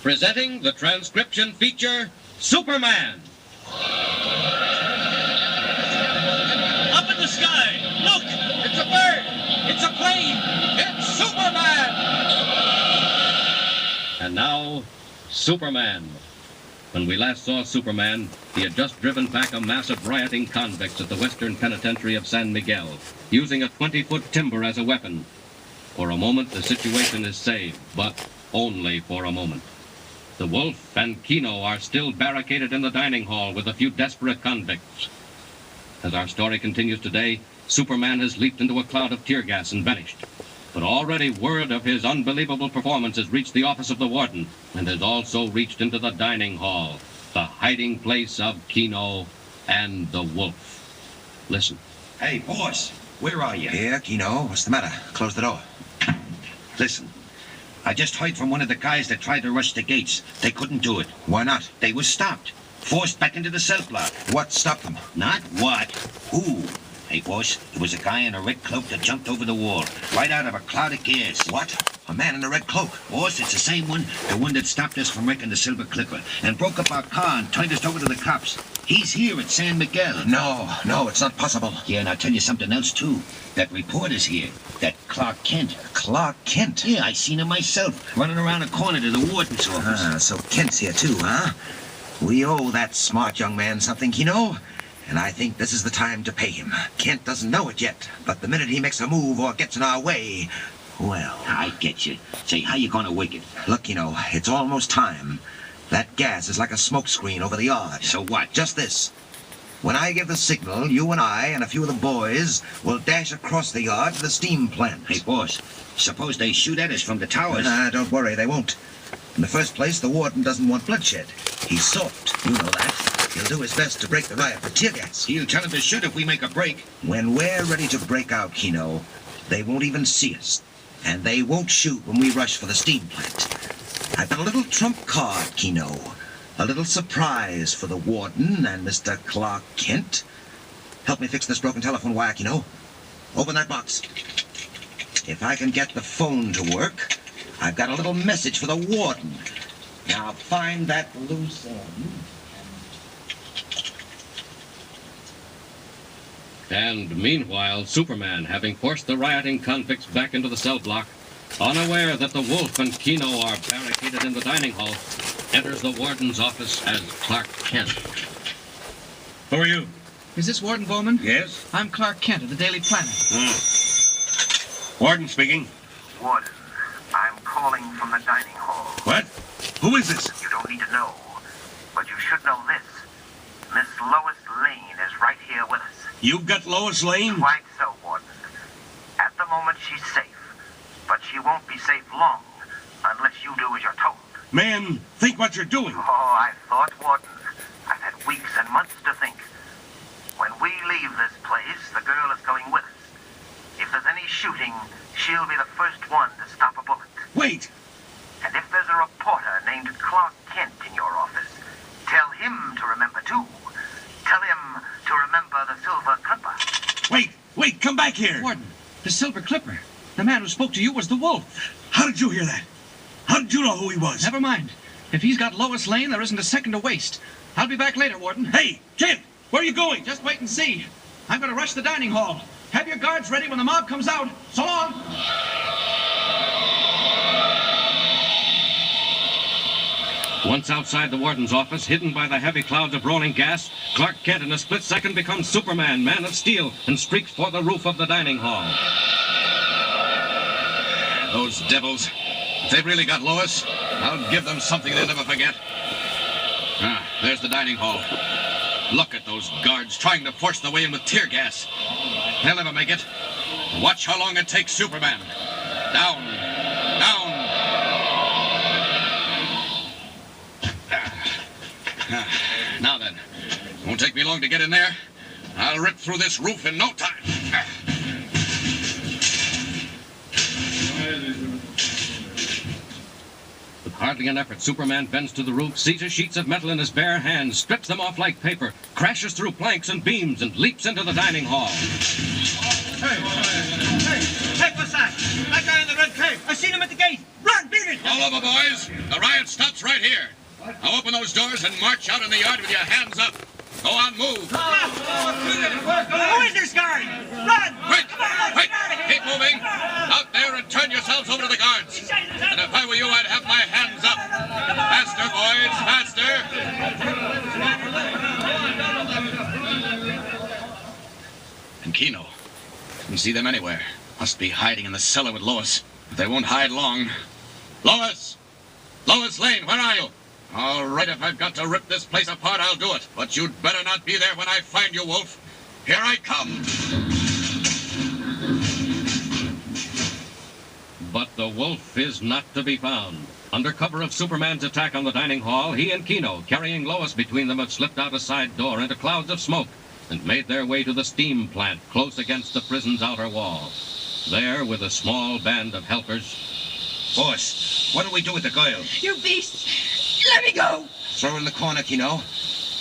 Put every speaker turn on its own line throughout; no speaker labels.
Presenting the transcription feature, Superman.
Up in the sky! Look! It's a bird! It's a plane! It's Superman!
And now, Superman. When we last saw Superman, he had just driven back a mass of rioting convicts at the Western Penitentiary of San Miguel, using a 20-foot timber as a weapon. For a moment, the situation is saved, but only for a moment. The Wolf and Kino are still barricaded in the dining hall with a few desperate convicts. As our story continues today, Superman has leaped into a cloud of tear gas and vanished. But already word of his unbelievable performance has reached the office of the warden and has also reached into the dining hall, the hiding place of Kino and the Wolf. Listen.
Hey, boss, where are you?
Here, Kino. What's the matter? Close the door.
Listen, I just heard from one of the guys that tried to rush the gates. They couldn't do it.
Why not?
They was stopped. Forced back into the cell block.
What stopped them?
Not what. Who? Hey, boss, it was a guy in a red cloak that jumped over the wall, right out of a cloud of gas.
What? A man in a red cloak?
Boss, it's the same one, the one that stopped us from wrecking the Silver Clipper, and broke up our car and turned us over to the cops. He's here at San Miguel.
No, it's not possible.
Yeah, and I'll tell you something else, too. That reporter's here. That Clark Kent.
Clark Kent?
Yeah, I seen him myself, running around the corner to the warden's office.
Ah, so Kent's here, too, huh? We owe that smart young man something, Kino. And I think this is the time to pay him. Kent doesn't know it yet, but the minute he makes a move or gets in our way, well...
I get you. Say, how you gonna wake it?
Look, it's almost time. That gas is like a smokescreen over the yard.
So what?
Just this. When I give the signal, you and I and a few of the boys will dash across the yard to the steam plant.
Hey, boss, suppose they shoot at us from the towers.
Nah, don't worry, they won't. In the first place, the warden doesn't want bloodshed. He's soft, you know that. He'll do his best to break the riot with tear gas.
He'll tell him to shoot if we make a break.
When we're ready to break out, Kino, they won't even see us. And they won't shoot when we rush for the steam plant. I've got a little trump card, Kino. A little surprise for the warden and Mr. Clark Kent. Help me fix this broken telephone wire, Kino. Open that box. If I can get the phone to work, I've got a little message for the warden. Now find that loose end.
And meanwhile, Superman, having forced the rioting convicts back into the cell block, unaware that the Wolf and Kino are barricaded in the dining hall, enters the warden's office as Clark Kent.
Who are you?
Is this Warden Bowman?
Yes?
I'm Clark Kent of the Daily Planet.
Warden speaking.
Warden, I'm calling from the dining hall.
What? Who is this?
You don't need to know, but you should know this. Miss Lois Lane is right here with us.
You've got Lois Lane?
Quite so, Warden. At the moment, she's safe, but she won't be safe long unless you do as you're told.
Man, think what you're doing.
Oh, I thought, Warden. I've had weeks and months to think. When we leave this place, the girl is going with us. If there's any shooting, she'll be the first one to stop a bullet.
Wait.
And if there's a reporter named Clark Kent in your office, tell him to remember, too. Tell him to remember the Silver Clipper.
Wait, come back here.
Warden, the Silver Clipper. The man who spoke to you was the Wolf.
How did you hear that? How did you know who he was?
Never mind. If he's got Lois Lane, there isn't a second to waste. I'll be back later, Warden.
Hey, Kent, where are you going?
Just wait and see. I'm going to rush the dining hall. Have your guards ready when the mob comes out. So long.
Once outside the warden's office, hidden by the heavy clouds of rolling gas, Clark Kent in a split second becomes Superman, Man of Steel, and streaks for the roof of the dining hall.
Those devils. If they've really got Lois, I'll give them something they'll never forget. There's the dining hall. Look at those guards trying to force their way in with tear gas. They'll never make it. Watch how long it takes Superman. Down. Now then, won't take me long to get in there. I'll rip through this roof in no time.
With hardly an effort, Superman bends to the roof, seizes sheets of metal in his bare hands, strips them off like paper, crashes through planks and beams, and leaps into the dining hall.
Hey, what's that? That guy in the red cape. I seen him at the gate. Run, beat it!
All over, boys. The riot stops right here. Now open those doors and march out in the yard with your hands up. Go on, move.
Who is this guard? Run!
Quick! Quick! Keep moving. Out there and turn yourselves over to the guards. And if I were you, I'd have my hands up. Faster, boys, faster. And Keno. Couldn't see them anywhere. Must be hiding in the cellar with Lois. But they won't hide long. Lois! Lois Lane, where are you? All right, if I've got to rip this place apart, I'll do it. But you'd better not be there when I find you, Wolf. Here I come.
But the wolf is not to be found. Under cover of Superman's attack on the dining hall, he and Keno, carrying Lois between them, had slipped out a side door into clouds of smoke and made their way to the steam plant close against the prison's outer wall. There, with a small band of helpers...
Boss, what do we do with the girl?
You beast! Let me go!
Throw her in the corner, Keno.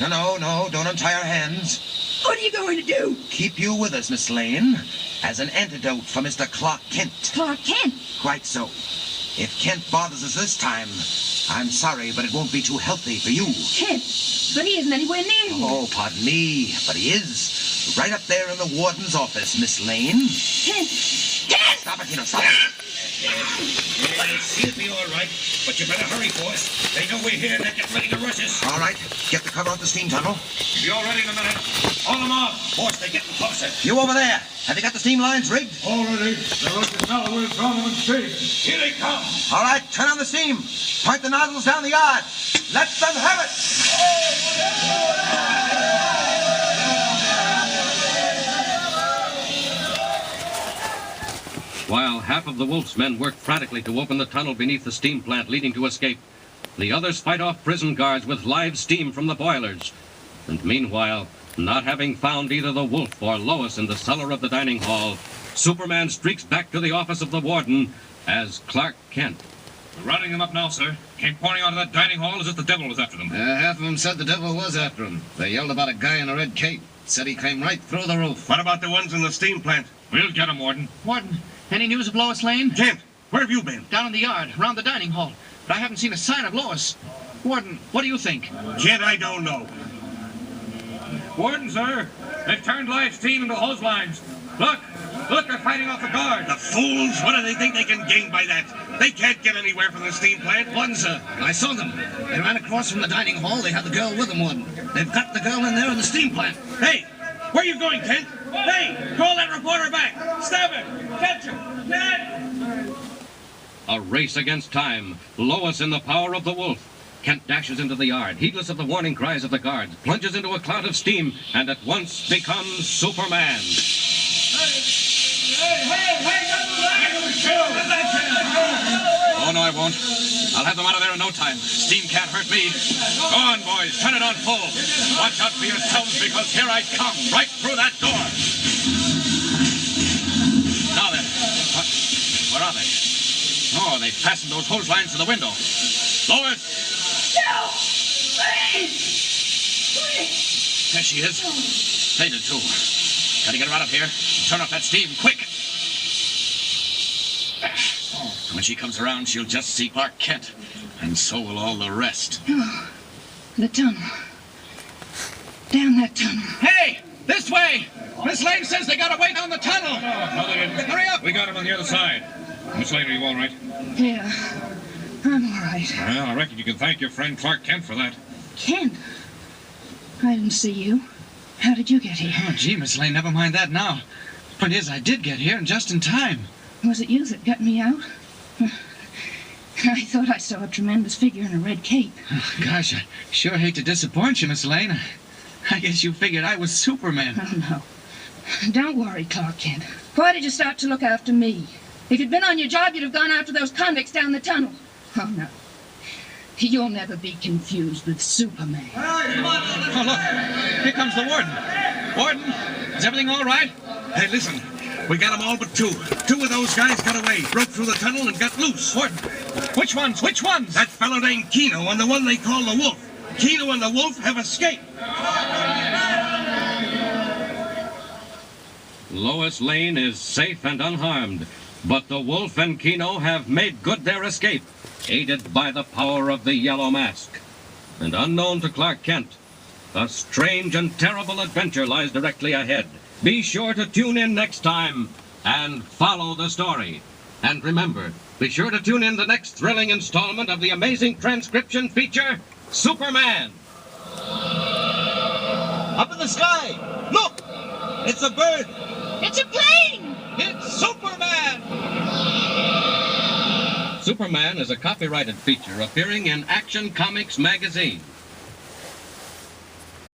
No, don't untie her hands.
What are you going to do?
Keep you with us, Miss Lane, as an antidote for Mr. Clark Kent.
Clark Kent?
Quite so. If Kent bothers us this time, I'm sorry, but it won't be too healthy for you.
Kent? But he isn't anywhere near here.
Oh, pardon me, but he is. Right up there in the warden's office, Miss Lane.
Kent! Kent!
Stop it, Keno, stop it.
She'll be all right, but you better hurry, boss. They know we're here and they're getting ready to rush us.
All right, get the cover off the steam tunnel.
Be all ready in a minute. Haul them off. Boss, they're getting closer.
You over there, have you got the steam lines rigged?
Already. They're rushing now. We've drawn them in steam.
Here they come.
All right, turn on the steam. Point the nozzles down the yard. Let them have it.
While half of the Wolf's men work frantically to open the tunnel beneath the steam plant leading to escape, the others fight off prison guards with live steam from the boilers. And meanwhile, not having found either the Wolf or Lois in the cellar of the dining hall, Superman streaks back to the office of the warden as Clark Kent.
We're rounding them up now, sir. Came pouring out of that dining hall as if the devil was after them.
Half of them said the devil was after them. They yelled about a guy in a red cape. Said he came right through the roof.
What about the ones in the steam plant? We'll get them, Warden.
Warden, any news of Lois Lane?
Kent, where have you been?
Down in the yard, around the dining hall. But I haven't seen a sign of Lois. Warden, what do you think?
Kent, I don't know. Warden, sir, they've turned live steam into hose lines. Look, they're fighting off the guard.
The fools! What do they think they can gain by that? They can't get anywhere from the steam plant.
One, sir. I saw them. They ran across from the dining hall. They had the girl with them, Warden. They've got the girl in there in the steam plant.
Hey, where are you going, Kent? Hey, call that reporter back. Stop it. Catch her. Kent!
A race against time. Lois in the power of the Wolf. Kent dashes into the yard, heedless of the warning cries of the guards, plunges into a cloud of steam, and at once becomes Superman.
Oh, no, I won't. I'll have them out of there in no time. Steam can't hurt me. Go on, boys. Turn it on full. Watch out for yourselves, because here I come, right through that door. Now then. Where are they? Oh, they fastened those hose lines to the window. Lois!
No! Please! Please!
There she is. They did too. Gotta get her out of here. Turn off that steam, quick! When she comes around, she'll just see Clark Kent. And so will all the rest.
Oh, the tunnel. Down that tunnel.
Hey! This way! Miss Lane says they got away down the tunnel!
No, they didn't.
Hurry up!
We got him on the other side. Miss Lane, are you all right?
Yeah, I'm all right.
Well, I reckon you can thank your friend Clark Kent for that.
Kent? I didn't see you. How did you get here?
Oh, gee, Miss Lane, never mind that now. Point is, I did get here, and just in time.
Was it you that got me out? I thought I saw a tremendous figure in a red cape.
Oh, gosh, I sure hate to disappoint you, Miss Lane. I guess you figured I was Superman.
Oh, no. Don't worry, Clark Kent. Why did you start to look after me? If you'd been on your job, you'd have gone after those convicts down the tunnel. Oh, no. You'll never be confused with Superman.
Oh, look, here comes the warden. Warden, is everything all right?
Hey, listen. We got them all but two. Two of those guys got away, broke through the tunnel, and got loose.
Warden, which ones? Which ones?
That fellow named Keno and the one they call the Wolf. Keno and the Wolf have escaped.
Lois Lane is safe and unharmed, but the Wolf and Keno have made good their escape. aided by the power of the yellow mask. And unknown to Clark Kent, a strange and terrible adventure lies directly ahead. Be sure to tune in next time and follow the story. And remember, be sure to tune in the next thrilling installment of the amazing transcription feature, Superman.
Up in the sky! Look! It's a bird!
It's a plane!
It's Superman!
Superman is a copyrighted feature appearing in Action Comics magazine.